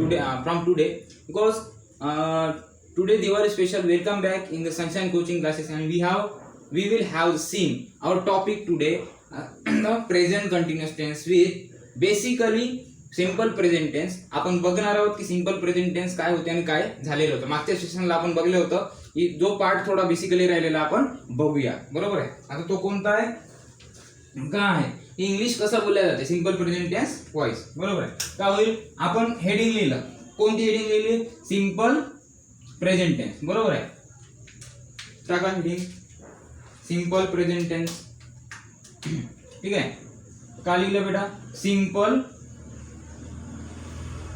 today because today Diwali special. Welcome back in the Sunshine Coaching classes, and we will have seen our topic today, the present continuous tense with basically simple present tense. आपण बघणार आहोत की simple present tense काय होते आणि काय झालेलं होतं. मागच्या सेशनला आपण बघलं होतं की जो पार्ट थोडा बेसिकली राहिलेला आपण बघूया. बरोबर आहे. आता तो कोणता आहे, का आहे इंग्लिश कसं बोलल्या जाते सिंपल प्रेझेंट टेन्स व्हॉइस. बरोबर आहे. का होईल, आपण हेडिंग लिहिलं. कोणती हेडिंग लिहिली, सिंपल प्रेझेंट टेन्स. बरोबर आहे. टाका हेडिंग सिंपल प्रेझेंट टेन्स. ठीक आहे. का लिहिलं बेटा, सिंपल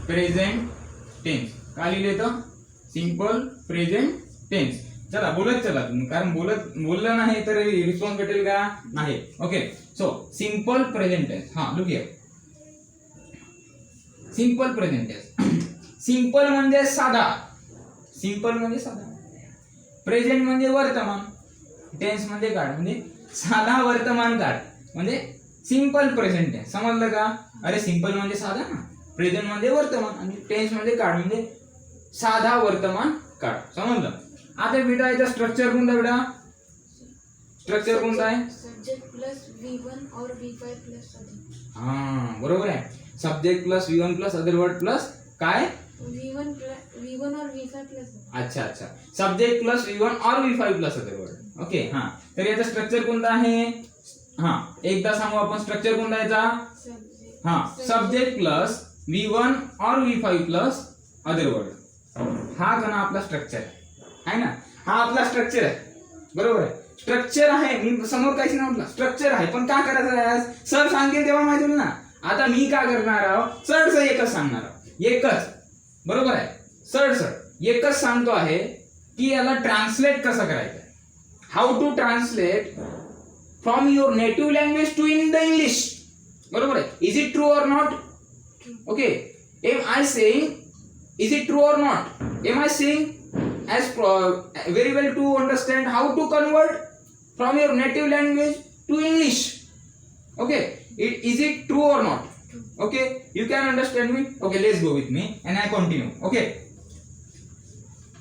प्रेझेंट टेन्स. का लिहिले तर सिंपल प्रेझेंट टेन्स. चला बोलत चला तुम्ही, कारण बोललं नाही तर रिस्पॉन्स भेटेल का नाही. Okay, so simple present tense. हा look here, simple present tense. Simple म्हणजे साधा, सिंपल म्हणजे साधा, प्रेझेंट म्हणजे वर्तमान, टेन्स म्हणजे काळ, म्हणजे साधा वर्तमान काळ म्हणजे सिंपल प्रेझेंट टेन्स. समजलं का. अरे सिंपल म्हणजे साधा ना, प्रेझेंट म्हणजे वर्तमान आणि टेन्स म्हणजे काळ म्हणजे साधा वर्तमान काळ. समजलं. आता बेटा याचा स्ट्रक्चर कोणता, बेटा स्ट्रक्चर कोणता आहे, सब्जेक्ट प्लस V1 और V5 प्लस अदर. हा बरोबर आहे. Subject plus V1 plus other word plus काय V1 और V5 प्लस. अच्छा, सब्जेक्ट प्लस V1 और V5 plus other word. Okay. हा, तर याचा स्ट्रक्चर कोणता आहे, हा एकदा सांगू आपण स्ट्रक्चर कोणता याचा. हा, सब्जेक्ट प्लस V1 और V5 प्लस अदर वर्ड. हा का ना आपला स्ट्रक्चर आहे ना, हा आपला स्ट्रक्चर आहे. बरोबर आहे. स्ट्रक्चर आहे, मी समोर काहीच नाही म्हटलं, स्ट्रक्चर आहे. पण का करायचं आहे, सर सांगेल तेव्हा माहिती होईल ना. आता मी काय करणार आहोत, सर एकच सांगणार आहोत, एकच. बरोबर आहे. सर एकच सांगतो आहे की याला ट्रान्सलेट कसं करायचं, how to translate from your native language to in the English. बरोबर आहे. इज इट ट्रू और not. Okay, am I saying, is it true or not? Am I saying as very well to understand how to convert from your native language to English? Okay, is it true or not? Okay, you can understand me. Okay, let's go with me and I continue. Okay,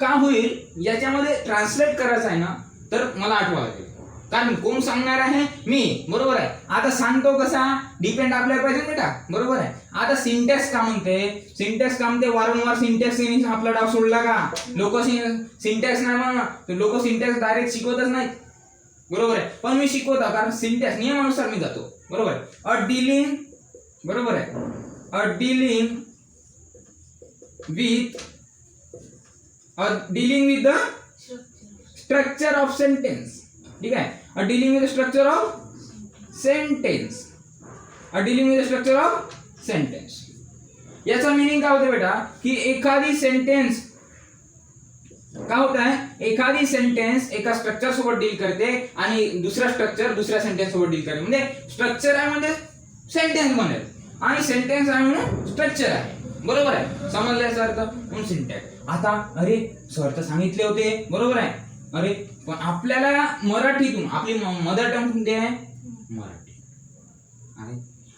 का होईल याच्यामध्ये translate करायचं आहे ना, तर मला आठवा लागेल. कारण कोण सांगणार आहे, मी. बरोबर आहे. आता सांगतो कसा, डिपेंड आपल्याला पाहिजे बेटा. बरोबर आहे. आता सिंटॅक्स का म्हणते, सिंटॅक्स का म्हणते, वारंवार सिंटॅक्स आपला डाव सोडला का. लोक सिंटॅक्स नाही म्हणणार, लोक सिंटॅक्स डायरेक्ट शिकवतच नाहीत. बरोबर आहे. पण मी शिकवतो, कारण सिंटॅक्स नियमानुसार मी जातो. बरोबर आहे. अ डीलिंग, बरोबर आहे, a dealing with the structure of sentence. ठीक आहे. A dealing with structure of sentence, a dealing with structure of sentence. याचा मिनिंग काय होते बेटा, की एखादी सेंटेन्स काय होत आहे, एखादी सेंटेन्स एका स्ट्रक्चर सोबत डील करते आणि दुसरा स्ट्रक्चर दुसऱ्या सेंटेन्स सोबत डील करते. म्हणजे स्ट्रक्चर आहे म्हणजे सेंटेन्स बनेल आणि सेंटेन्स आहे म्हणून स्ट्रक्चर आहे. बरोबर आहे. समजलं याचा अर्थ म्हणून सिंटॅक्स. आता अरे सर तर सांगितले होते, बरोबर आहे. अरे पण आपल्याला मराठीतून, आपली मदर टंग कोणती आहे, मराठी आहे.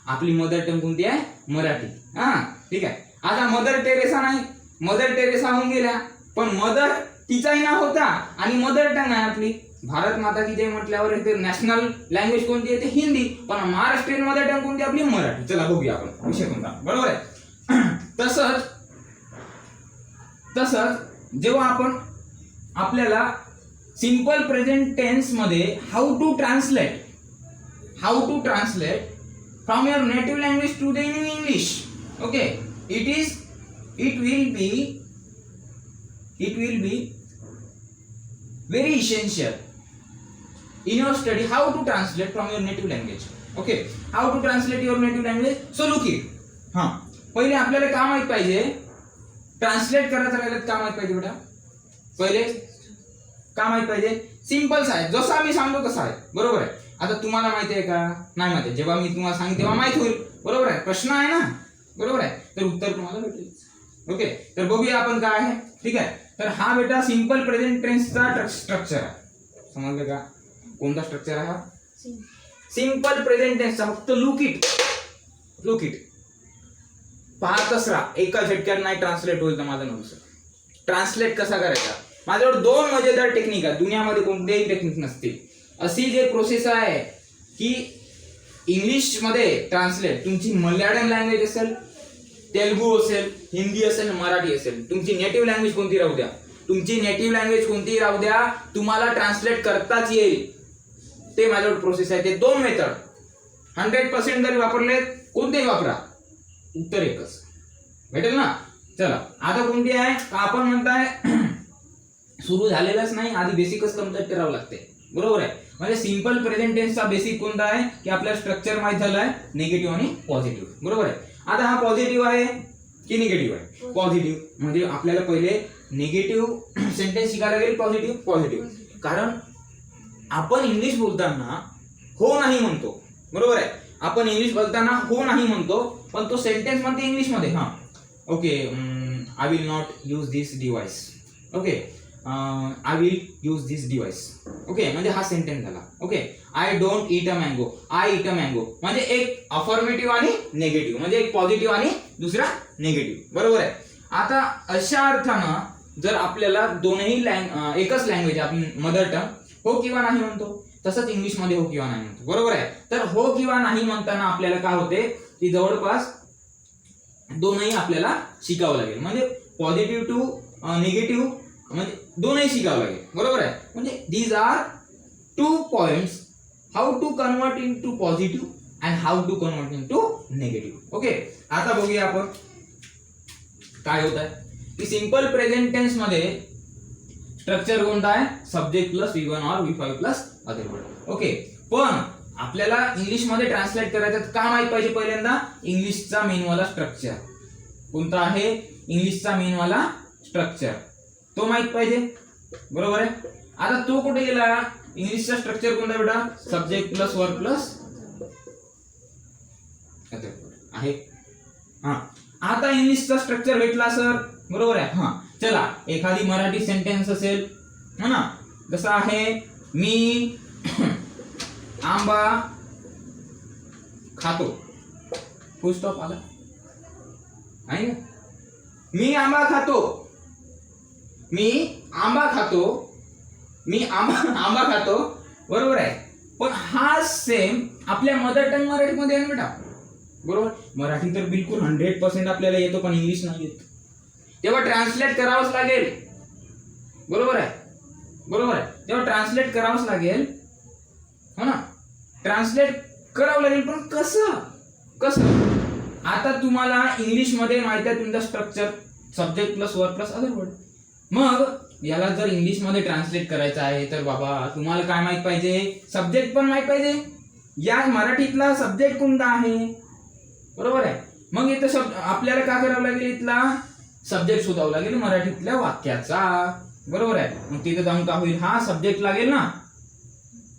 आपली मदर टंग कोणती आहे, मराठी. हा ठीक आहे. आता मदर टेरेसा नाही, मदर टेरेसा होऊन गेल्या, पण मदर तिचाही नाव होता आणि मदर टंग आहे आपली. भारत माता की जय म्हटल्यावर इथे नॅशनल लँग्वेज कोणती आहे, ते हिंदी. पण महाराष्ट्रीयन मदर टंग कोणती, आपली मराठी. चला बघूया आपण विषय कोणता. बरोबर आहे. तसंच जेव्हा आपण आपल्याला सिंपल प्रेझेंट टेन्स मध्ये how to translate from your native language to the English. Okay, it will be very essential in your study how to translate from your native language. Okay, how to translate your native language. So look it. हा, पहिले आपल्याला काय माहित पाहिजे, translate करायचं राहिलं काय माहित पाहिजे बेटा, पहिले काय माहित पाहिजे, सिंपल्स आहे, जसा मी सांगतो तसा आहे. बरोबर आहे. आता तुम्हाला माहिती आहे का, नाही माहिती. जेव्हा मी तुम्हाला सांगेन तेव्हा माहित होईल. बरोबर आहे. प्रश्न आहे ना, बरोबर आहे, तर उत्तर तुम्हाला भेटेल. ओके, तर बघूया आपण काय आहे. ठीक आहे. तर हा बेटा सिंपल प्रेझेंट टेन्सचा स्ट्रक्चर आहे. समजलं का, कोणता स्ट्रक्चर आहे हा, सिंपल प्रेझेंट टेन्सचा. फक्त लुक इट. पाहतच राहा, एका झटक्यात नाही ट्रान्सलेट होईल तर माझं नव्हतं. ट्रान्सलेट कसा करायचा, माझ्याकडे 2 मजेदार टेक्निक आहे, दुनियामध्ये कोणतेही टेक्निक नसतील. अशी जे प्रोसेस आहे की इंग्लिश मध्ये ट्रान्सलेट, तुमची मल्याळम लँग्वेज असेल, तेलुगू असेल, हिंदी असेल, मराठी असेल, तुमची नेटिव्ह लँग्वेज कोणती राहू द्या, तुमची नेटिव्ह लँग्वेज कोणती राहू द्या, तुम्हाला ट्रान्सलेट करताच येईल. ते माझ्याकडे प्रोसेस आहे. ते 2 मेथड 100% जरी वापरले, कोणतेही वापरा, उत्तर एकच भेटेल ना. चला आता कोणती आहे का, आपण म्हणताय सुरू झालेलंच नाही, आधी बेसिकच कम्प्लीट करावं लागते. बरोबर आहे. म्हणजे सिंपल प्रेझेंट टेन्सचा बेसिक कोणता आहे की आपल्याला स्ट्रक्चर माहित झालं आहे, निगेटिव्ह आणि पॉझिटिव्ह. बरोबर आहे. आता हा पॉझिटिव्ह आहे की निगेटिव्ह आहे? पॉझिटिव्ह. म्हणजे आपल्याला पहिले निगेटिव्ह सेंटेन्स शिकायला गेले, पॉझिटिव्ह. कारण आपण इंग्लिश बोलताना हो नाही म्हणतो. बरोबर आहे. आपण इंग्लिश बोलताना हो नाही म्हणतो, पण तो सेंटेन्स म्हणते इंग्लिश मध्ये. हा okay, I will not use this device. Okay, I will use this device. Okay, म्हणजे हा सेंटेन्स झाला. Okay, I don't eat a mango, I eat a mango. म्हणजे एक अफर्मेटिव्ह आणि नेगेटिव्ह, म्हणजे एक पॉझिटिव्ह आणि दुसरा निगेटिव्ह. बरोबर आहे. आता अशा अर्थानं जर आपल्याला दोन्ही एकच लँग्वेज आपली मदर टंग हो किंवा नाही म्हणतो, तसंच इंग्लिश मध्ये हो किंवा नाही म्हणतो. बरोबर आहे. तर हो किंवा नाही म्हणताना आपल्याला काय होते की जवळपास दोनही आपल्याला शिकावं लागेल. म्हणजे पॉझिटिव्ह टू निगेटिव्ह म्हणजे दोनही शिकावं लागेल. बरोबर आहे. म्हणजे these are 2 points how to convert into positive and how to convert into negative. Okay, आता बघूया आपण काय होत आहे की सिंपल प्रेझेंट टेन्स मध्ये स्ट्रक्चर कोणता आहे, सब्जेक्ट प्लस V1 और V5 plus other word. Okay, पण आपल्याला इंग्लिश मध्ये ट्रान्सलेट करायचं तर काय माहित पाहिजे, पहिल्यांदा इंग्लिशचा मेनवाला स्ट्रक्चर कोणता आहे, इंग्लिशचा मेनवाला स्ट्रक्चर तो माहित पाहिजे. बरोबर आहे. आता तो कुठे गेला, इंग्लिशचा स्ट्रक्चर कोणता बेटा, subject plus verb plus other word आहे. हा, आता इंग्लिशचा स्ट्रक्चर भेटला सर. बरोबर आहे. हा, चला एखादी मराठी सेंटेन्स असेल है ना, जसा आहे मी आंबा खातो, फुल स्टॉप आला आहे ना, मी आंबा खातो, मी आंबा खातो, मी आंबा खातो. बरोबर आहे. पण हा सेम आपल्या मदर टंग मराठीमध्ये आहे ना बेटा. बरोबर. मराठी तर बिलकुल 100% आपल्याला येतो, पण इंग्लिश नाही येत, तेव्हा ट्रान्सलेट करावंच लागेल. बरोबर आहे. बरोबर आहे. तेव्हा ट्रान्सलेट करावंच लागेल, हो ना, ट्रान्सलेट करावं लागेल. पण कसं आता तुम्हाला इंग्लिश मध्ये माहिती आहे तुमचं structure subject plus verb plus other word. मग याला जर इंग्लिश मध्ये ट्रान्सलेट करायचं आहे तर बाबा तुम्हाला काय माहित पाहिजे, सब्जेक्ट पण माहित पाहिजे. या मराठीतला सब्जेक्ट कोणता आहे. बरोबर आहे. मग इथं आपल्याला काय करावं लागेल, इथला सब्जेक्ट शोधावं लागेल मराठीतल्या वाक्याचा. बरोबर आहे. मग तिथे जाऊन का होईल, हा सब्जेक्ट लागेल ना.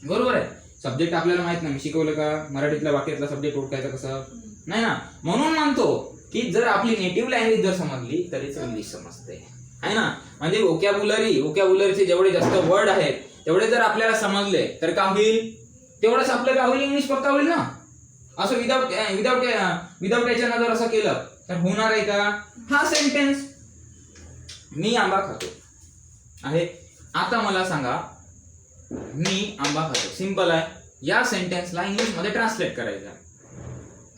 बरोबर आहे. सब्जेक्ट आपल्याला माहित नाही, शिकवलं का मराठीतल्या वाक्यातला सब्जेक्ट ओळखायचा कसं नाही ना. म्हणून म्हणतो की जर आपली नेटिव्ह लँग्वेज जर समजली तरीच इंग्लिश समजते आहे ना. म्हणजे वोकॅब्युलरीचे जेवढे जास्त वर्ड आहेत तेवढे जर आपल्याला समजले तर काय होईल, तेवढंच आपलं काय होईल, इंग्लिश पक्का होईल ना. असं विदाउट याच्यानं जर असं केलं तर होणार आहे का. हा सेंटेन्स मी आंबा खातो आहे. आता मला सांगा मी आंबा खातो, सिंपल आहे. या सेंटेन्सला इंग्लिश मध्ये ट्रान्सलेट करायचं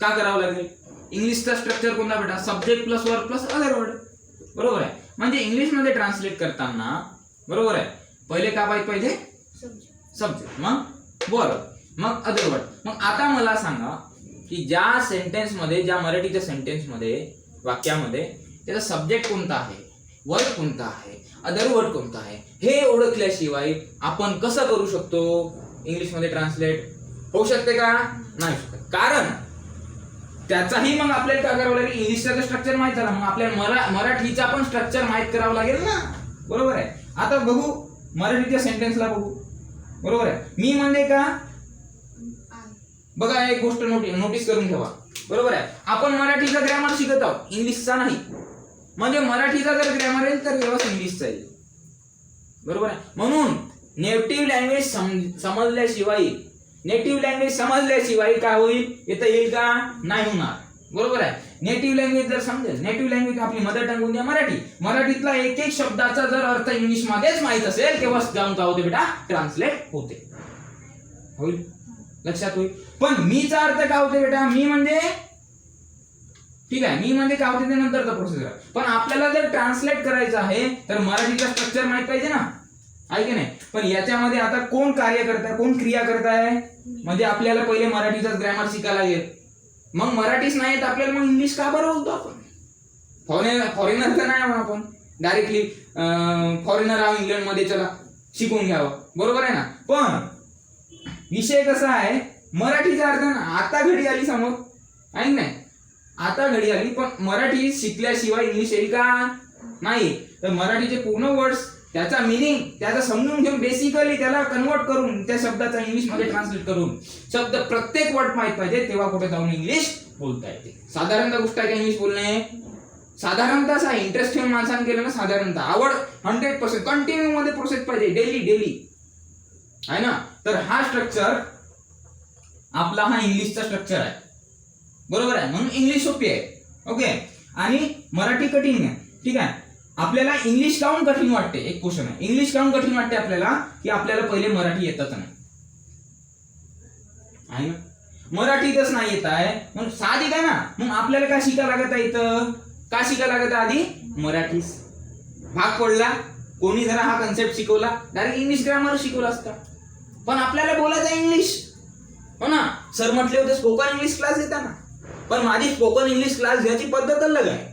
का करावं लागेल, इंग्लिशचा स्ट्रक्चर कोणता बेटा, subject plus verb plus other word. बरोबर आहे. म्हणजे इंग्लिश मध्ये ट्रान्सलेट करताना बरोबर आहे पहिले काय माहित पाहिजे, सब्जेक्ट, मग वर्ब, मग अदर वर्ड. मग आता मला सांगा की ज्या सेंटेन्स मध्ये, ज्या मराठीच्या सेंटेन्स मध्ये वाक्यामध्ये त्याचा सब्जेक्ट कोणता आहे, वर्ड कोणता आहे, अदर वर्ड कोणता आहे, हे ओळखल्याशिवाय आपण कसं करू शकतो इंग्लिश मध्ये ट्रान्सलेट, होऊ शकते का, नाही शकत. कारण त्याचाही मग आपल्याला काय करावं लागेल, इंग्लिशचा स्ट्रक्चर माहित झाला, मग आपल्याला मराठीचा पण स्ट्रक्चर माहित करावं लागेल ना. बरोबर आहे. आता बघू मराठीच्या सेंटेन्सला बघू. बरोबर आहे. मी म्हणजे का, बघा एक गोष्ट नोटीस करून ठेवा. बरोबर आहे. आपण मराठीचा ग्रॅमर शिकत आहोत, इंग्लिशचा नाही. म्हणजे मराठीचा जर ग्रॅमर येईल तर व्यवस्थित इंग्लिशचा येईल. बरोबर आहे. म्हणून नेटिव्ह लँग्वेज समजल्याशिवाय काय होईल, येतं येईल का, नाही होणार. बरोबर आहे. नेटिव्ह लँग्वेज जर समजेल, नेटिव्ह लँग्वेज आपली मदर टंग होऊन द्या मराठी, मराठीतला एक एक शब्दाचा जर अर्थ इंग्लिश मध्येच माहित असेल तेव्हा जाऊन काय होते बेटा, ट्रान्सलेट होते. होईल, लक्षात होईल. पण मीचा अर्थ काय होते बेटा, मी म्हणजे ठीक आहे, मी म्हणजे काय होते ते नंतरचा प्रोसेस आहे. पण आपल्याला जर ट्रान्सलेट करायचं आहे तर मराठीचा स्ट्रक्चर माहित पाहिजे ना, आहे की नाही. पण याच्यामध्ये आता कोण कार्य करताय, कोण क्रिया करताय, म्हणजे आपल्याला पहिले मराठीचा ग्रामर शिकायला लागेल. मग मराठीच नाही तर आपल्याला मग इंग्लिश का बरं बोलतो आपण, फॉरेनर तर नाही म्हणून आपण डायरेक्टली फॉरेनर आहो इंग्लंड मध्ये, चला शिकून घ्यावं, बरोबर आहे ना. पण विषय कसा आहे, मराठीचा अर्थ ना आता घडी आली समोर, आहे नाही, आता घडी आली. पण मराठी शिकल्याशिवाय इंग्लिश येईल का, नाही. तर मराठीचे पूर्ण वर्ड्स, त्याचा मिनिंग, त्याचा समजून घेऊन बेसिकली त्याला कन्वर्ट करून त्या शब्दाचा इंग्लिश मध्ये ट्रान्सलेट करून शब्द प्रत्येक वर्ड माहित पाहिजे, तेव्हा कुठे जाऊन इंग्लिश बोलता येते. साधारणतः गोष्ट आहे इंग्लिश बोलणे, साधारणतः असा इंटरेस्ट ठेवून माणसाने केलं ना, साधारणतः आवड 100% कंटिन्यू मध्ये प्रोसेस पाहिजे, डेली आहे ना. तर हा स्ट्रक्चर आपला हा इंग्लिशचा स्ट्रक्चर आहे, बरोबर आहे. म्हणून इंग्लिश सोपी आहे, ओके. आणि मराठी कठीण आहे, ठीक आहे. आपल्याला इंग्लिश काऊन कठीण वाटते, एक क्वेश्चन आहे, इंग्लिश काऊन कठीण वाटते आपल्याला, की आपल्याला पहिले मराठी येतच नाही, आहे ना. मराठीतच नाही येत आहे, म्हणून साधी काय ना, मग आपल्याला काय शिकायला लागत आहे, इथं का शिकायला लागत आहे, आधी मराठी भाग पडला. कोणी जरा हा कन्सेप्ट शिकवला, डायरेक्ट इंग्लिश ग्रामर शिकवला असता. पण आपल्याला बोलायचं इंग्लिश, हो ना. सर म्हटले होते स्पोकन इंग्लिश क्लास देताना, पण माझी स्पोकन इंग्लिश क्लास घ्यायची पद्धत अलग आहे.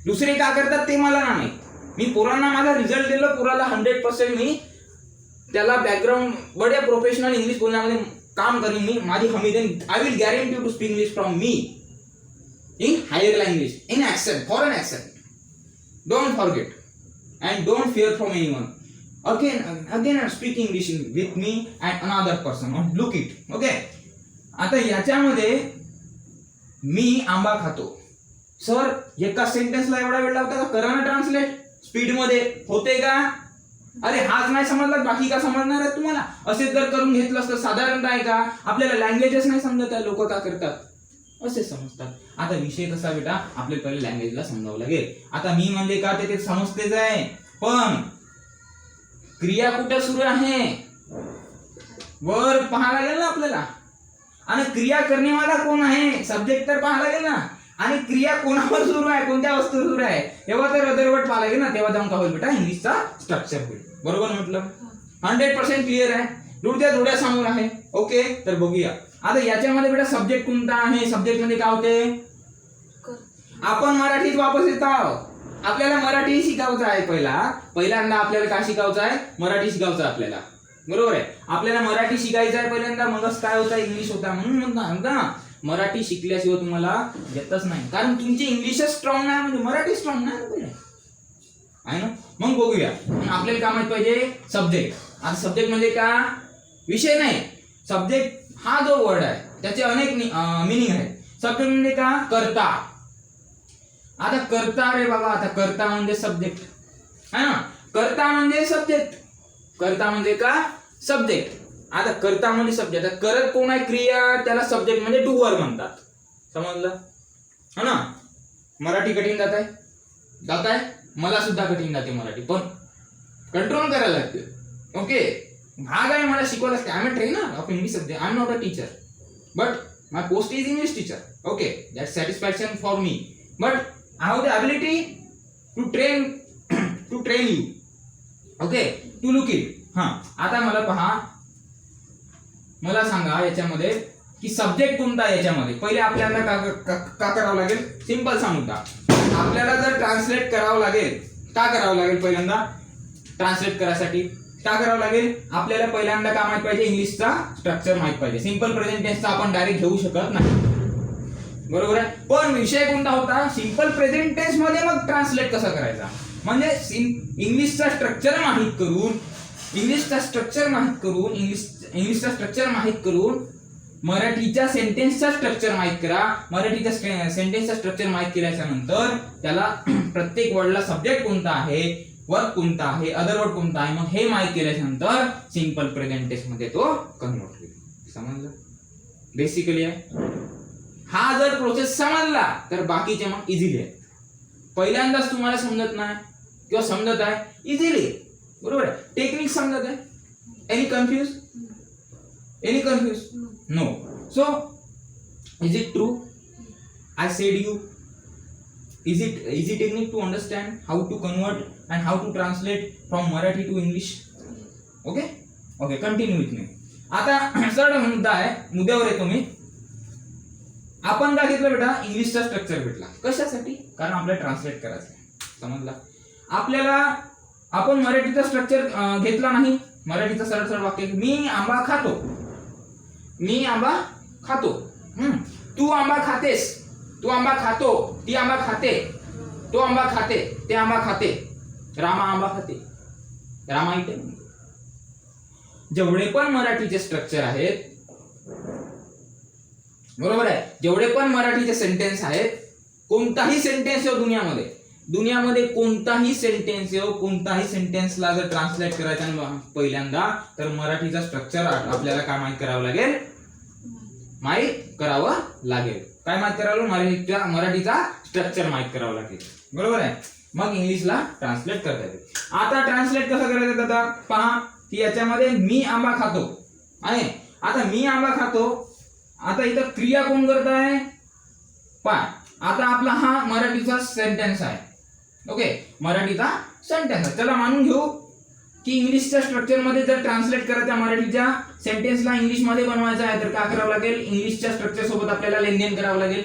दुसरे का करतात ते मला नाही. मी पोरांना माझा रिझल्ट दिला, पोराला 100% मी त्याला बॅकग्राऊंड बड्या प्रोफेशनल इंग्लिश बोलण्यामध्ये काम करीन, मी माझी हमी देईन. I will guarantee to speak English from me in higher language, in accent, foreign accent. Don't forget and don't fear from anyone. Again speak English with me and another person, look it, okay. आता याच्यामध्ये मी आंबा खातो, sir एका सेंटेन्सला एवढा वेळ लावता का, करा ना ट्रान्सलेट स्पीड मध्ये, होते का. अरे हाच नाही समजला, बाकी का समजणार आहे तुम्हाला. असेच जर करून घेतलं असतं साधारणतः आहे का, आपल्याला लँग्वेजेस नाही समजत आहे, लोक का करतात असे समजतात. आता विषय कसा बेटा, आपल्याला पहिले लँग्वेजला समजावं लागेल. आता मी म्हणजे का ते समजतेच आहे, पण क्रिया कुठे सुरू आहे वर पाहायला लागेल ना आपल्याला. आणि क्रिया करणेवाला कोण आहे, सब्जेक्ट तर पाहायला लागेल ना. आणि क्रिया कोणावर सुरू आहे, कोणत्या वस्तू सुरू आहे, तेव्हा तर अदरवर्ड पाहायला लागेल ना. तेव्हा जाऊन का होईल बेटा, इंग्लिशचा स्ट्रक्चर होईल. बरोबर म्हटलं, 100% क्लिअर आहे, डोळ्या समोर आहे, ओके. तर बघूया आता याच्यामध्ये बेटा सब्जेक्ट कोणता आहे. सब्जेक्ट मध्ये काय होते, आपण मराठीत वापस येत आहोत. आपल्याला मराठी शिकायचं आहे, पहिल्यांदा आपल्याला काय शिकायचं आहे, मराठी शिकायचं आहे आपल्याला, बरोबर आहे. आपल्याला मराठी शिकायचं आहे पहिल्यांदा, मगच काय होता, इंग्लिश होता. म्हणून म्हणता ना, मराठी शिकल्याशिवाय तुम्हाला येतच नाही, कारण तुमची इंग्लिशच स्ट्रॉंग नाही, म्हणजे मराठी स्ट्रॉंग नाही, आहे ना. मग बघूया आपल्याला काय माहित पाहिजे, सब्जेक्ट. आता सब्जेक्ट म्हणजे का, विषय नाही. सब्जेक्ट हा जो वर्ड आहे त्याचे अनेक मिनिंग आहेत. सब्जेक्ट म्हणजे का, कर्ता. आता कर्ता रे बाबा, आता कर्ता म्हणजे सब्जेक्ट आहे ना. कर्ता म्हणजे सब्जेक्ट, कर्ता म्हणजे का, सब्जेक्ट. आता कर्ता म्हणजे सब्जेक्ट, करत कोण आहे, क्रिया, त्याला सब्जेक्ट म्हणजे डूअर म्हणतात. समजलं है ना. मराठी कठीण जात आहे, मला सुद्धा कठीण जाते मराठी, पण कंट्रोल करायला लागते, ओके. भाग आहे, मला शिकवायला लागते. I am a trainer of English subject, I am not a teacher, but my post is English teacher, okay. That satisfaction for me, but I have the ability to train you, okay, to look it. आता मला पहा, मला सांगा याच्यामध्ये की subject कोणता आहे. याच्यामध्ये पहिले आपल्याला का करावं लागेल, सिंपल सांगू का, आपल्याला जर ट्रान्सलेट करावं लागेल, का करावं लागेल, पहिल्यांदा ट्रान्सलेट करायसाठी का करावं लागेल, आपल्याला पहिल्यांदा काय माहित पाहिजे, इंग्लिशचा स्ट्रक्चर माहित पाहिजे. सिंपल प्रेझेंट टेन्सचा आपण डायरेक्ट घेऊ शकत नाही, बरोबर आहे. पण विषय कोणता होता, सिंपल प्रेझेंट टेन्स मध्ये मग ट्रान्सलेट कसं करायचा, म्हणजे इंग्लिशचा स्ट्रक्चर माहित करून, इंग्लिशचा स्ट्रक्चर माहित करून मराठीच्या सेंटेन्सचा स्ट्रक्चर माहित करा. मराठीच्या सेंटेन्सचा स्ट्रक्चर माहित केल्याच्या नंतर त्याला प्रत्येक वर्डला सब्जेक्ट कोणता आहे, वर्ब कोणता आहे, अदर वर्ड कोणता आहे, मग हे माहित केल्याच्या नंतर सिंपल प्रेझेंट टेन्स मध्ये तो कन्वर्ट होईल. समजलं, बेसिकली आहे. हा जर प्रोसेस समजला तर बाकीचे मग इझिली आहे. पहिल्यांदाच तुम्हाला समजत नाही किंवा समजत आहे इझिली, बरोबर आहे. टेक्निक समजत आहे. Any confuse? Any confuse? No. So is it true? I said you. Is it easy technique to understand how to convert and how to translate from Marathi to English? Okay? Okay, continue with me. आता सरळ मुद्दा आहे, मुद्द्यावर येतो मी. आपण काय घेतलं बेटा? इंग्लिशचा स्ट्रक्चर भेटला. कशासाठी? कारण आपल्याला ट्रान्सलेट करायचं आहे. समजला? आपल्याला आपण मराठीचा स्ट्रक्चर घेतला नाही. मराठीचं सरळ सरळ वाक्य, मी आंबा खातो. मी आंबा खातो. तू आंबा खातेस. तू आंबा खातो. ती आंबा खाते. तो आंबा खाते. ते आंबा खाते. रामा आंबा खाते. रामा इथे. जेवढे पण मराठीचे स्ट्रक्चर आहेत, बरोबर आहे, जेवढे पण मराठीचे सेंटेन्स आहेत, कोणताही सेंटेन्स येऊ दुनियामध्ये कोणताही सेंटेन्स येऊ, कोणताही सेंटेन्सला जर ट्रान्सलेट करायचं पहिल्यांदा, तर मराठीचा स्ट्रक्चर आपल्याला काय माहित करावं लागेल? काय माहित करावं? मराठीचा स्ट्रक्चर माहित करावं लागेल, बरोबर आहे. मग इंग्लिशला ट्रान्सलेट करता येते. आता ट्रान्सलेट कसं करायचं दादा? पहा की याच्यामध्ये मी आंबा खातो आहे. आता मी आंबा खातो, आता इथं क्रिया कोण करत आहे? पहा, आता आपला हा मराठीचा सेंटेन्स आहे. ओके, मराठीचा सेंटेन्स आहे. चला मानून घेऊ की इंग्लिशच्या स्ट्रक्चर मध्ये जर ट्रान्सलेट करायचं मराठीच्या सेंटेन्सला इंग्लिश मध्ये बनवायचं आहे, तर काय करावं लागेल? इंग्लिशच्या स्ट्रक्चर सोबत आपल्याला लेनदेन करावं लागेल,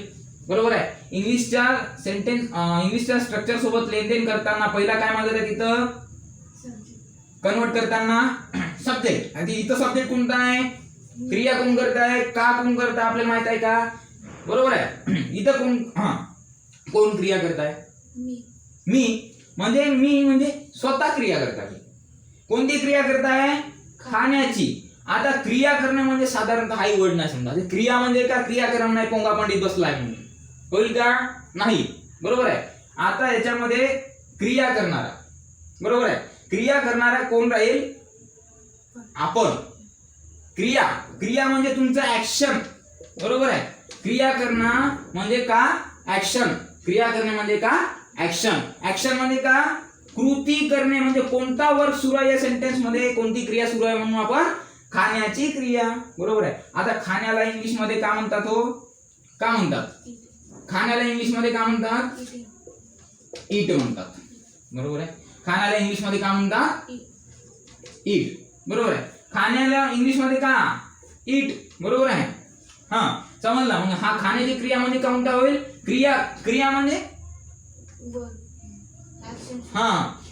बरोबर आहे. इंग्लिशच्या स्ट्रक्चर सोबत लेनदेन करताना पहिला काय मागत आहे तिथं? कन्वर्ट करताना सब्जेक्ट. आणि इथं सब्जेक्ट कोणता आहे? क्रिया कोण करत आहे? का कोण करत आहे? आपल्याला माहित आहे का? बरोबर आहे. इथं कोण क्रिया करत आहे? मी म्हणजे स्वतः क्रिया करत आहे. कोणती क्रिया करत आहे? खाण्याची. आता क्रिया करणे म्हणजे साधारणतः हाही वर्ड नाही समजा. क्रिया म्हणजे का? क्रिया करणं नाही, पोंगा पंडित बसलाय म्हणून होईल का? नाही, बरोबर आहे. आता याच्यामध्ये क्रिया करणारा, बरोबर आहे, क्रिया करणारा कोण राहील? आपण. क्रिया म्हणजे तुमचं ऍक्शन, बरोबर आहे. क्रिया करणं म्हणजे का? ऍक्शन. क्रिया करणे म्हणजे का? ऍक्शन. ऍक्शन म्हणजे का? कृती करणे. म्हणजे कोणता वर्क सुरू आहे या सेंटेन्स मध्ये, कोणती क्रिया सुरू आहे, म्हणून आपण खाण्याची क्रिया, बरोबर आहे. आता खाण्याला इंग्लिश मध्ये काय म्हणतात? का म्हणतात? खाण्याला इंग्लिश मध्ये काय म्हणतात? ईट म्हणतात, बरोबर आहे. खाण्याला इंग्लिश मध्ये काय म्हणतात? ईट, बरोबर आहे. खाण्याला इंग्लिश मध्ये का? ईट, बरोबर आहे. हा, समजला. मग हा खाण्याची क्रिया म्हणजे कोणता होईल? क्रिया म्हणजे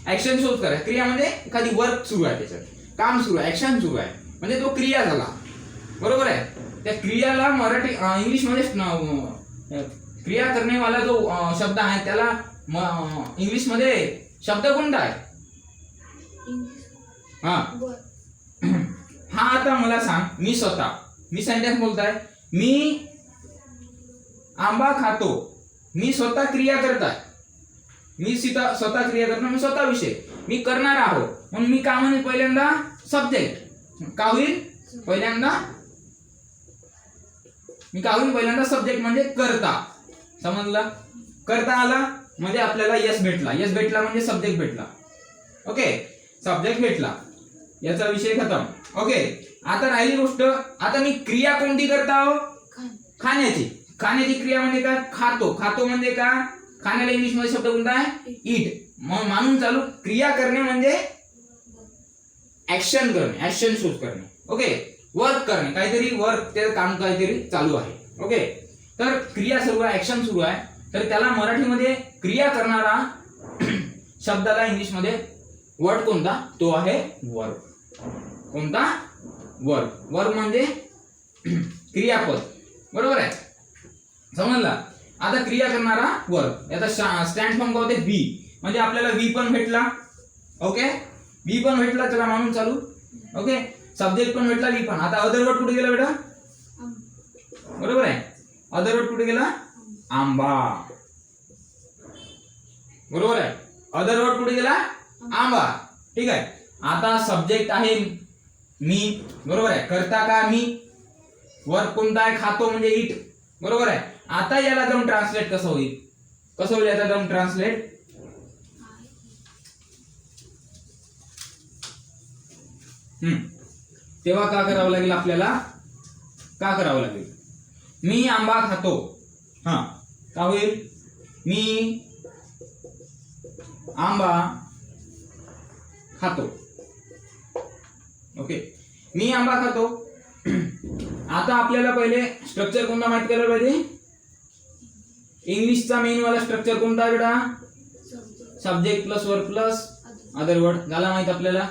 ऍक्शन शोध करा. क्रिया म्हणजे एखादी वर्क सुरू आहे, त्याच्यात काम सुरू आहे, ऍक्शन सुरू आहे, म्हणजे तो क्रिया झाला, बरोबर आहे. त्या क्रियाला इंग्लिश मध्ये क्रिया करणे वाला जो शब्द आहे त्याला इंग्लिश मध्ये शब्द कोणता आहे? हा आता मला सांग, मी सेंटेन्स बोलताय, मी आंबा खातो. मी स्वतः क्रिया करत आहे. मी स्वतः क्रिया करतो, मी स्वतः विषय, मी करणार आहोत, म्हणून मी का म्हणेन? पहिल्यांदा सब्जेक्ट. का होईल? पहिल्यांदा सब्जेक्ट म्हणजे करता. समजलं? करता आला म्हणजे आपल्याला यस भेटला म्हणजे सब्जेक्ट भेटला. ओके, सब्जेक्ट भेटला, याचा विषय खतम. ओके, आता राहिली गोष्ट, आता मी क्रिया कोणती करता आहो? खाण्याची क्रिया म्हणजे काय? खातो म्हणजे का? खाण्याला इंग्लिश मध्ये शब्द कोणता आहे? ईट. मग मानून चालू, क्रिया करणे म्हणजे ऍक्शन करणे, ऍक्शन शोध करणे. ओके, वर्क करणे, काहीतरी वर्क, ते काम काहीतरी चालू आहे. ओके, तर क्रिया सुरू आहे, ऍक्शन सुरू आहे, तर त्याला मराठीमध्ये क्रिया करणारा शब्दाला इंग्लिश मध्ये वर्ड कोणता? तो आहे वर्ब. कोणता? वर्ब म्हणजे क्रियापद, बरोबर आहे. समजला? आता क्रिया करणारा वर्ब. याचा स्टँड फॉर्म काय होते? बी. म्हणजे आपल्याला वी पण भेटला. ओके, वी पण भेटला, चला मानून चालू. ओके, सब्जेक्ट पण भेटला, वी पण. आता अदर वर्ड कुठे गेला बेटा? बरोबर आहे, अदर वर्ड कुठे गेला? आंबा, बरोबर आहे. अदर वर्ड कुठे गेला? आंबा. ठीक आहे. आता सब्जेक्ट आहे मी, बरोबर आहे. करता का? मी. वर्क कोणता आहे? खातो म्हणजे ईट, बरोबर आहे. आता याला जाऊन ट्रान्सलेट कसं होईल याचा जाऊन ट्रान्सलेट? तेव्हा का करावं लागेल आपल्याला? मी आंबा खातो. हा, का होईल? मी आंबा खातो. ओके, मी आंबा खातो. आता आपल्याला पहिले स्ट्रक्चर कोणता माहित करायला पाहिजे? इंग्लिशचा मेन वाला स्ट्रक्चर कोणता बेटा? Subject plus verb plus other word झाला माहित आपल्याला.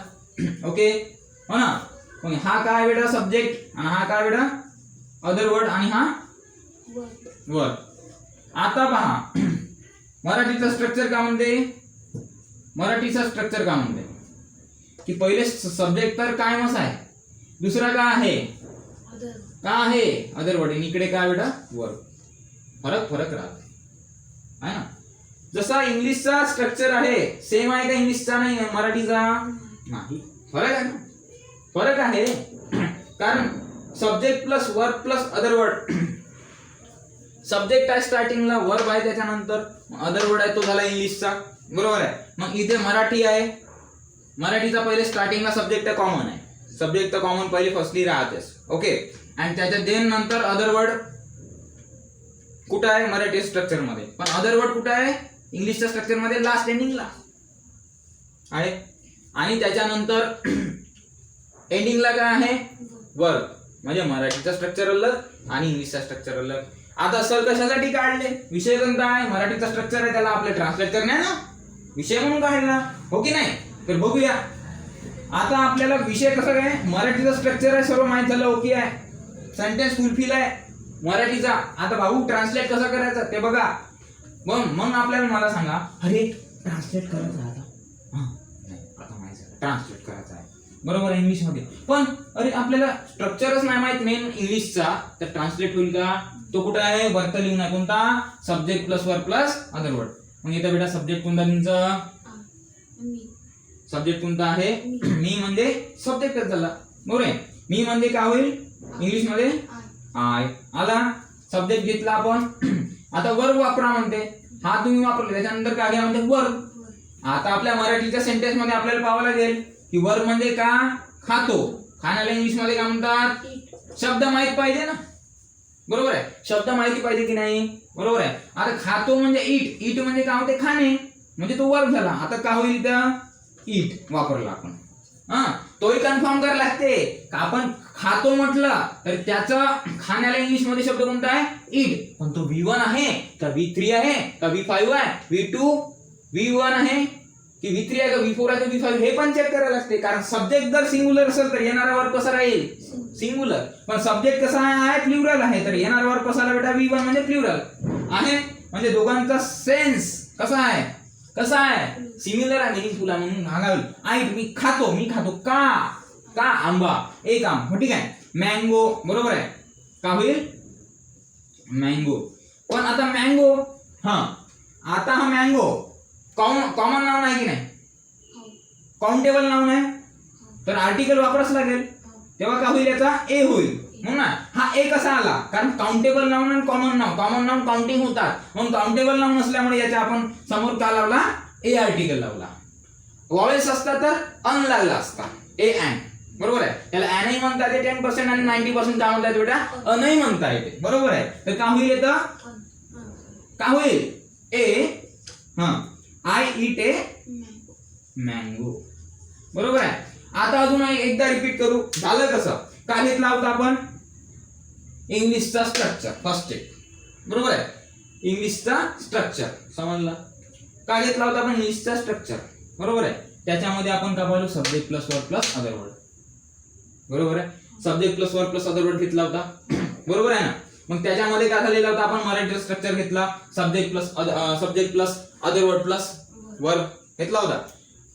ओके, हो ना. मग हा काय बेटा? सब्जेक्ट. आणि हा काय बेटा? Other word. आणि हा वर्ब. आता पहा मराठीचं स्ट्रक्चर का म्हणते? की पहिले सब्जेक्ट तर कायमच आहे, दुसरा काय आहे? Other word. इकडे काय बेटा? वर्ब. फरक राहते आहे ना. जसा इंग्लिशचा स्ट्रक्चर आहे सेम आहे का इंग्लिशचा? नाही, मराठीचा नाही. फरक आहे कारण subject plus verb plus other word. Subject आहे स्टार्टिंगला, वर्ब आहे त्याच्यानंतर, अदर वर्ड आहे तो झाला इंग्लिशचा. बरोबर आहे. मग इथे मराठी आहे. मराठीचा पहिले स्टार्टिंगला सब्जेक्ट कॉमन आहे. सब्जेक्ट कॉमन पहिले फर्स्टली राहतेच. ओके, आणि त्याच्या देन नंतर अदर वर्ड कुठं आहे? मराठी स्ट्रक्चर मध्ये. पण अदर वर्ड कुठं आहे? इंग्लिशच्या स्ट्रक्चर मध्ये लास्ट एंडिंगला आहे. आणि त्याच्यानंतर एंडिंगला काय आहे? वर्ब. म्हणजे मराठीचा स्ट्रक्चर अलग आणि इंग्लिशचा स्ट्रक्चर अलग. आता सर कशासाठी काढले? विषय कोणता आहे? मराठीचा स्ट्रक्चर आहे, त्याला आपले ट्रान्सलेट करणे ना, विषय म्हणून काढला. हो की नाही? तर बघूया आता आपल्याला विषय कसा काय. मराठीचा स्ट्रक्चर आहे सर्व माहित झालं. ओके आहे. सेंटेन्स फुलफिल आहे मराठीचा. आता भाऊ ट्रान्सलेट कसं करायचं ते बघा. मग आपल्याला मला सांगा, अरे ट्रान्सलेट करायचं आता? आता माहिती ट्रान्सलेट करायचं आहे, बरोबर आहे, इंग्लिश मध्ये. पण अरे आपल्याला स्ट्रक्चरच नाही माहित मेन इंग्लिशचा, तर ट्रान्सलेट होईल का? तो कुठे आहे? वरती लिहून आहे. कोणता? Subject plus verb plus other word. मग इथं बेटा सब्जेक्ट कोणता तुमचा? सब्जेक्ट कोणता आहे? मी म्हणजे सब्जेक्टच झाला. बरोबर आहे. मी म्हणजे काय होईल इंग्लिश मध्ये? आय. आला. सब्जेक्ट घेतला आपण. आता वर्ब वापरा म्हणते. हा तुम्ही वापरले, त्याच्यानंतर काय घ्या म्हणते? वर्ब. आता आपल्या मराठीच्या सेंटेन्स मध्ये आपल्याला पाहावं लागेल की वर्ब म्हणजे का? खातो. खाण्याला इंग्लिश मध्ये काय म्हणतात? शब्द माहित पाहिजे ना, बरोबर आहे. शब्द माहिती पाहिजे की नाही? बरोबर आहे. आता खातो म्हणजे इट. इट म्हणजे काय होते? खाणे. म्हणजे तो वर्ब झाला. आता काय होईल इथं? इट वापरला आपण. तोही कन्फर्म करायला लागते का आपण खातो म्हटलं तर त्याचा खाण्याला इंग्लिश मध्ये शब्द कोणता आहे? इट. पण तो V1 आहे का V3 आहे का V5 आहे? V2 V1 आहे की V3 आहे का V4 आहे का V5 हे पण चेक करायला लागते. कारण सब्जेक्ट जर सिंग्युलर असेल तर येणारा वर्ब कसा राहील? सिंग्युलर. पण सब्जेक्ट कसा आहे? प्लुरल आहे, तर येणारा वर्ब कसा आला बेटा? V1 म्हणजे प्लुरल आहे. म्हणजे दोघांचा सेन्स कसा आहे? सिमिलर आहे. तुला म्हणून सांगाल आईट मी खातो का? आंबा. एक आंबा. ठीक आहे. मँगो. बरोबर आहे. का होईल? मँगो. पण आता मँगो आता हा मँगो कॉमन नाव नाही की नाही? काउंटेबल नाव नाही, तर आर्टिकल वापराच लागेल. तेव्हा काय होईल? याचा ए होईल. म्हणून हा ए कसा आला? कारण काउंटेबल नाउन आणि कॉमन नाउन काउंटिंग होतात. म्हणून काउंटेबल नाउन असल्यामुळे याच्या आपण समोर का लावला? ए आर्टिकल लावला. वॉवेल्स असतात तर अन लागला असता. A and. बरोबर आहे. त्याला अनही म्हणता येते 10% आणि 90% काय म्हणता येते बेटा? अनही म्हणता येते. बरोबर आहे. तर काय होईल येतं? काय होईल? ए आय ईट ए मँगो. बरोबर आहे. आता अजून एकदा रिपीट करू. झालं कसं? काय घेतला होता आपण? इंग्लिशचा स्ट्रक्चर फर्स्ट स्टेप. बरोबर आहे. इंग्लिशचा स्ट्रक्चर समजला. काय घेतला होता आपण? इंग्लिशचा स्ट्रक्चर. बरोबर आहे. त्याच्यामध्ये आपण काय पाहिलं? Subject plus verb plus other word. बरोबर आहे. Subject plus verb plus other word घेतला होता. बरोबर आहे ना. मग त्याच्यामध्ये काय झालेला होता? आपण मराठीचा स्ट्रक्चर घेतला. Subject plus other word plus verb घेतला होता.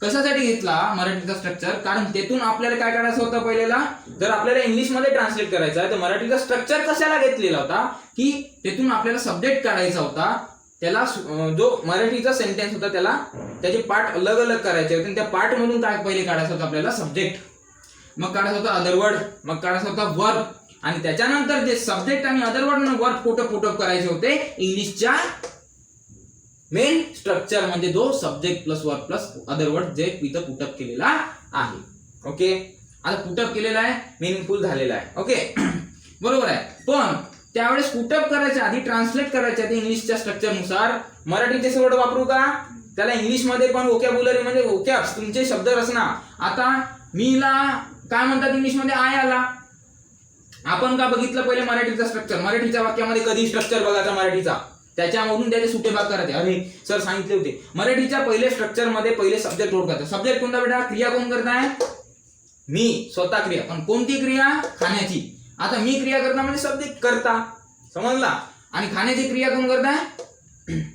कशासाठी घेतला मराठीचा स्ट्रक्चर? कारण तेथून आपल्याला काय करायचं होतं? पहिल्याला जर आपल्याला इंग्लिश मध्ये ट्रान्सलेट करायचं आहे तर मराठीचा स्ट्रक्चर कशाला घेतलेला होता? की तेथून आपल्याला सब्जेक्ट काढायचा होता. त्याला जो मराठीचा सेंटेन्स होता त्याला त्याचे पार्ट अलग अलग करायचे होते. त्या पार्ट मधून काय पहिले काढायचं होतं आपल्याला? सब्जेक्ट. मग काढायचं होतं अदर वर्ड. मग काढायचं होता वर्ब. आणि त्याच्यानंतर जे सब्जेक्ट आणि अदर वर्ड पुटअप करायचे होते इंग्लिशच्या मेन स्ट्रक्चर म्हणजे जो subject plus verb plus other word जे इथं पुटअप केलेला आहे. ओके, आता पुटअप केलेला आहे, मिनिंगफुल झालेला आहे. ओके बरोबर आहे. पण त्यावेळेस पुटअप करायच्या आधी, ट्रान्सलेट करायच्या आधी इंग्लिशच्या स्ट्रक्चर नुसार मराठीचे वर्ड वापरू का? त्याला इंग्लिश मध्ये पण वोकॅब्युलरी म्हणजे वोकॅब्स तुमचे शब्द रचना. आता मीला काय म्हणतात इंग्लिश मध्ये? आय आला. आपण का बघितलं पहिले मराठीचा स्ट्रक्चर, मराठीच्या वाक्यामध्ये कधी स्ट्रक्चर बघायचा मराठीचा, त्याच्यामधून त्याचे सुटे भाग करायचे. अरे सर सांगितले होते मराठीच्या पहिले स्ट्रक्चर मध्ये पहिले सब्जेक्ट ओळखायचा. सब्जेक्ट कोणता बेटा? क्रिया कोण करताय? मी, स्वतः क्रिया. पण कोणती क्रिया? खाण्याची. आता मी क्रिया करता म्हणजे सब्जेक्ट करता, समजला? आणि खाण्याची क्रिया कोण करताय?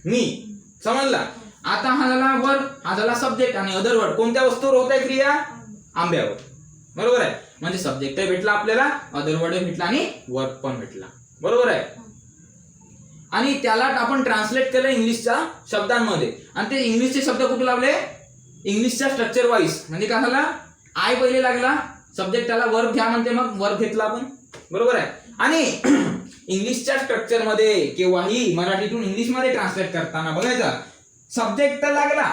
मी, समजला? आता हा झाला वर्ब, हा झाला सब्जेक्ट आणि अदर वर्ड कोणत्या वस्तूवर होत आहे क्रिया? आंब्यावर. बरोबर आहे. म्हणजे सब्जेक्ट भेटला आपल्याला, अदर वर्ड भेटला आणि वर्ब पण भेटला. बरोबर आहे. आणि त्याला आपण ट्रान्सलेट केलं इंग्लिशच्या शब्दांमध्ये आणि ते इंग्लिशचे शब्द कुठे लावले? इंग्लिशच्या स्ट्रक्चर वाईज. म्हणजे काय झाला? आय पहिले लागला, सब्जेक्ट त्याला वर्ब घ्या म्हणते, मग वर्ब घेतला आपण. बरोबर आहे. आणि इंग्लिशच्या स्ट्रक्चर मध्ये केव्हाही मराठीतून इंग्लिश मध्ये ट्रान्सलेट करताना बघायचा सब्जेक्ट तर लागला,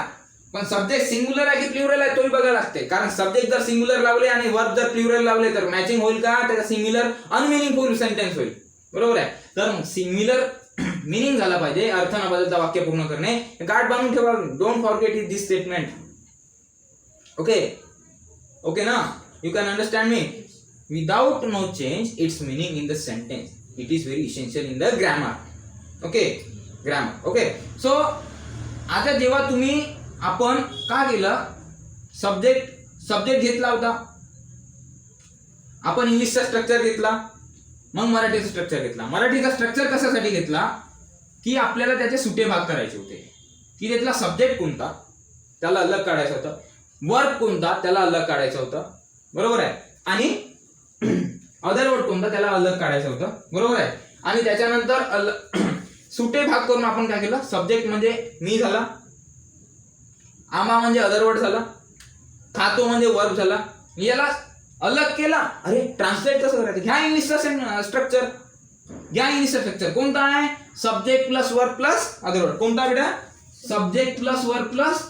पण सब्जेक्ट सिंग्युलर आहे की प्लुरल आहे तोही बघायला लागते. कारण सब्जेक्ट जर सिंग्युलर लावले आणि वर्ब जर प्लुरल लावले तर मॅचिंग होईल का? त्याचा सिमिलर अनमिनिंगफुल सेंटेन्स होईल. बरोबर आहे. तर सिमिलर मिनिंग झाला पाहिजे, अर्थ न बदलता वाक्य पूर्ण करणे. गाठ बांधून ठेवा, don't forget it this statement. Okay okay ना? You can understand me? Without no change its meaning in the sentence. It is very essential in the grammar. Okay, grammar. Okay, so आता जेव्हा तुम्ही आपण का केलं? सब्जेक्ट घेतला होता आपण, इंग्लिशचा स्ट्रक्चर घेतला, मग मराठीचा स्ट्रक्चर घेतला. मराठीचा स्ट्रक्चर कशासाठी घेतला? की आपल्याला त्याचे सुटे भाग करायचे होते. की त्यातला सब्जेक्ट कोणता त्याला अलग काढायचं होतं, वर्ब कोणता त्याला अलग काढायचं होतं. बरोबर आहे. आणि अदर वर्ड कोणता त्याला अलग काढायचं होतं. बरोबर आहे. आणि त्याच्यानंतर सुटे भाग करून आपण काय केलं? सब्जेक्ट म्हणजे मी झाला, आंबा म्हणजे अदर वर्ड झाला, खातो म्हणजे वर्ब झाला. याला अलग केला. अरे ट्रान्सलेट कसं करायचं? घ्या इंग्लिशचा स्ट्रक्चर, घ्या इंग्लिशचा स्ट्रक्चर कोणता आहे? Subject plus verb plus other word. कोणता बेटा? Subject plus verb plus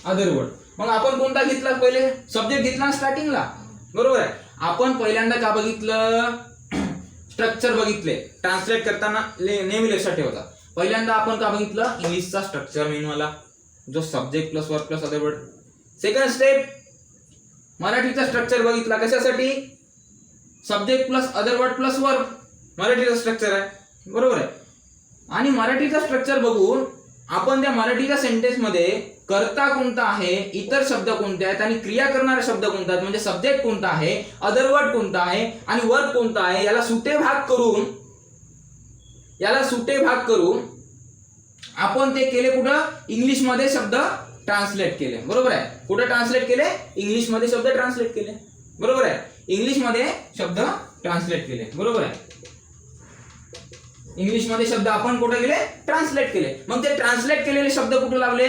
other word. मग आपण कोणता घेतला? पहिले सब्जेक्ट घेतला स्टार्टिंगला. बरोबर आहे. आपण पहिल्यांदा का बघितलं? स्ट्रक्चर बघितले. ट्रान्सलेट करताना नेहमी लक्षात ठेवता. पहिल्यांदा आपण का बघितलं? इंग्लिशचा स्ट्रक्चर मेन वाला, जो subject plus verb plus other word. Second step मराठीचा स्ट्रक्चर बघितला. कशासाठी? Subject plus other word plus verb मराठीचा स्ट्रक्चर आहे. बरोबर आहे. आणि मराठीचा स्ट्रक्चर बघून आपण त्या मराठीच्या सेंटेन्स मध्ये कर्ता कोणता आहे, इतर शब्द कोणते आहेत आणि क्रिया करणारे शब्द कोणते आहेत, म्हणजे सब्जेक्ट कोणता आहे, अदर वर्ड कोणता आहे आणि वर्ब कोणता आहे, याला सुटे भाग करून आपण ते केले कुठं? इंग्लिश मध्ये शब्द ट्रान्सलेट केले. बरोबर आहे. कुठे ट्रान्सलेट केले? इंग्लिश मध्ये शब्द ट्रान्सलेट केले. बरोबर आहे. इंग्लिश मध्ये शब्द ट्रान्सलेट केले. बरोबर आहे. इंग्लिश मध्ये शब्द आपण कुठे गेले? ट्रान्सलेट केले. मग ते ट्रान्सलेट केलेले शब्द कुठे लावले?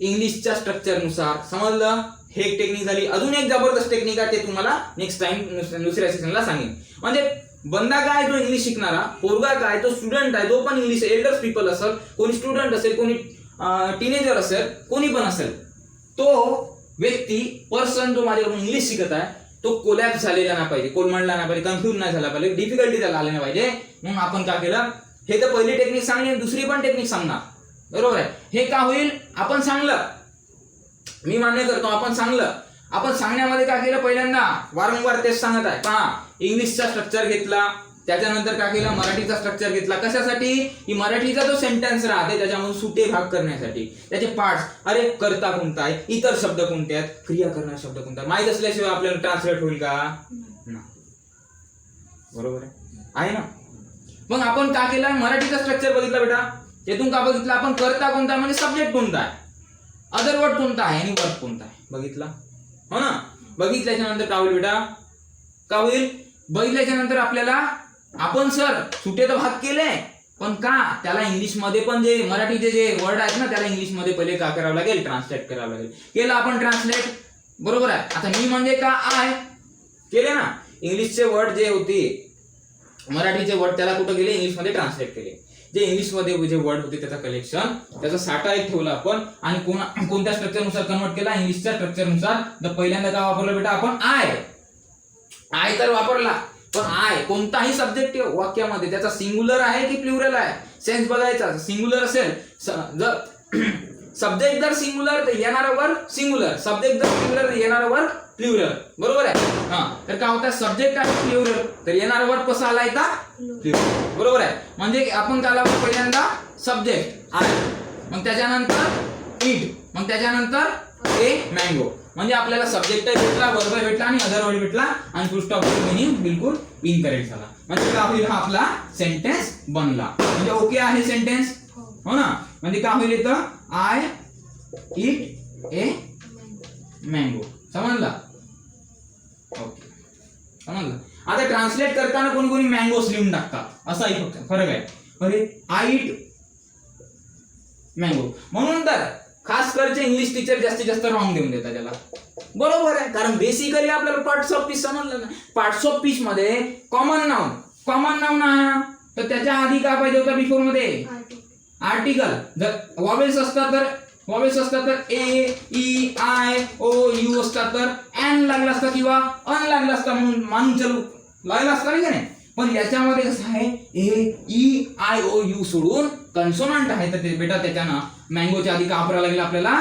इंग्लिशच्या स्ट्रक्चर नुसार. समजलं? हे एक टेक्निक झाली. अजून एक जबरदस्त टेक्निक आहे, ते तुम्हाला नेक्स्ट टाइम दुसऱ्या सेशनला सांगेन. म्हणजे बंदा काय? तो इंग्लिश शिकणारा, पोरगा काय? तो स्टुडंट आहे, तो पण इंग्लिश एल्डर्स पीपल असेल, कोणी स्टुडंट असेल, कोणी टीनेजर असेल, कोणी पण असेल, तो व्यक्ती पर्सन जो माझ्याकडून इंग्लिश शिकत आहे तो कोलॅप्स झालेला नाही पाहिजे, कोलमडला नाही पाहिजे, कन्फ्युज नाही झाला पाहिजे, डिफिकल्टी त्याला आली नाही पाहिजे. म्हणून आपण काय केलं? हे तर पहिली टेक्निक सांगली, दुसरी पण टेक्निक सांगणार. बरोबर आहे. हे का होईल? आपण सांगलं, मी मान्य करतो, आपण सांगलं. आपण सांगण्यामध्ये काय केलं? पहिल्यांदा वारंवार तेच सांगत आहे. पहा, इंग्लिशचा स्ट्रक्चर घेतला, त्याच्यानंतर काय केलं? मराठीचा स्ट्रक्चर घेतला. कशासाठी? की मराठीचा जो सेंटेन्स राहते त्याच्यामधून सुटे भाग करण्यासाठी. त्याचे पार्ट्स, अरे कर्ता कोणता आहे, इतर शब्द कोणते आहेत, क्रिया करणारे शब्द कोणता, माहीत असल्याशिवाय आपल्याला ट्रान्सलेट होईल का? बरोबर आहे ना? मग आपण काय केलं? मराठीचा स्ट्रक्चर बघितला बेटा. त्यातून का बघितला आपण? कर्ता कोणता म्हणजे सब्जेक्ट कोणता आहे, अदर वर्ड कोणता आहे आणि वर्ब कोणता आहे बघितला. हो ना? बघितल्याच्या नंतर काय होईल बेटा? का होईल? बघितल्याच्या नंतर आपल्याला आपण सर सुटे तर भाग केले, पण का त्याला इंग्लिश मध्ये पण जे मराठीचे जे वर्ड आहेत ना त्याला इंग्लिश मध्ये पहिले का करावं लागेल? ट्रान्सलेट करावं लागेल. केलं आपण ट्रान्सलेट. बरोबर आहे. आता मी म्हणजे का? आय केले ना. इंग्लिशचे वर्ड जे होते मराठीचे वर्ड त्याला कुठं गेले, इंग्लिशमध्ये ट्रान्सलेट केले. जे इंग्लिशमध्ये जे वर्ड होते त्याचा कलेक्शन, त्याचा साठा एक ठेवला आपण आणि कोणत्या स्ट्रक्चरनुसार कन्वर्ट केला, इंग्लिशच्या स्ट्रक्चरनुसार. तर पहिल्यांदा काय वापरलं बेटा आपण, आय तर वापरला. पण आय कोणताही सब्जेक्ट वाक्यामध्ये त्याचा सिंग्युलर आहे की प्लुरल आहे, सेन्स बघायचा. सिंग्युलर असेल, जर सब्जेक्ट जर सिंग्युलर तर येणारा वर्ड सिंग्युलर, सब्जेक्ट जर प्लुरल येणारा वर्ड प्लुरल, बरोबर आहे. हा, तर काय होतं, सब्जेक्ट आहे प्लुरल तर येणारा वर्ड कसा आला इथं, प्लुरल, बरोबर आहे. म्हणजे आपण काय लावलं, पहिल्यांदा सब्जेक्ट आय, मग त्याच्यानंतर इट, मग त्याच्यानंतर ए मँगो. म्हणजे आपल्याला सब्जेक्ट भेटला, वर्ब भेटला आणि अदर वर्ड भेटला आणि फुल स्टॉप मिनिंग बिलकुल इनकरेक्ट झाला. म्हणजे काय होईल, हा आपला सेंटेन्स बनला. म्हणजे ओके आहे सेंटेन्स, हो ना. म्हणजे काय होईल इथं, आय इट ए मँगो. समजला, ओके समजलं. आता ट्रान्सलेट करताना कोणी कोणी मँगोस लिहून टाकतात, असाही फरक आहे. अरे आय इट मँगो, म्हणून तर खास करचे इंग्लिश टीचर जास्तीत जास्त रॉंग देऊन देतात त्याला. बरोबर आहे, कारण बेसिकली आपल्याला पार्ट्स ऑफ स्पीच समजलं ना. पार्ट्स ऑफ स्पीच मध्ये कॉमन नाउन आहे, तर त्याच्या आधी काय पाहिजे होता, बिफोर मध्ये आर्टिकल. जर वॉवेल्स असतात तर ए ई आय ओ यू असतात तर एन लागला असता किंवा अन लागला असता, म्हणून मानून चालू लागला असता नाही. पण याच्यामध्ये कसं आहे, ए ई आय ओ यू सोडून कन्सोनंट आहे, तर ते बेटा त्याच्यानं मँगोच्या आधी का वापरायला लागेल आपल्याला,